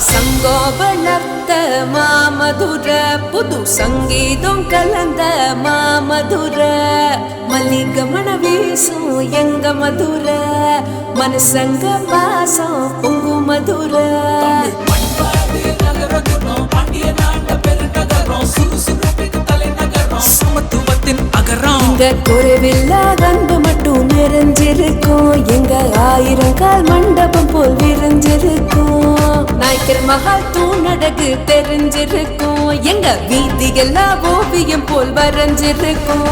சங்கோ வளர்த்த மாமதுர புது சங்கீதம் கலந்த மாமதுர மல்லிகமண வீசும் எங்க மதுர மனசங்க பாசம் பொங்கு மதுர எங்க குறைவில்லா அன்பு மட்டும் நிறைஞ்சிருக்கும் எங்க 1000 கால் மண்டபம் போல் விரிஞ்சிருக்கும் நாய்க்கர் மகால் தூணடகு தெரிஞ்சிருக்கும் எங்க வீதி எல்லா ஓவியம் போல் வரைஞ்சிருக்கும்.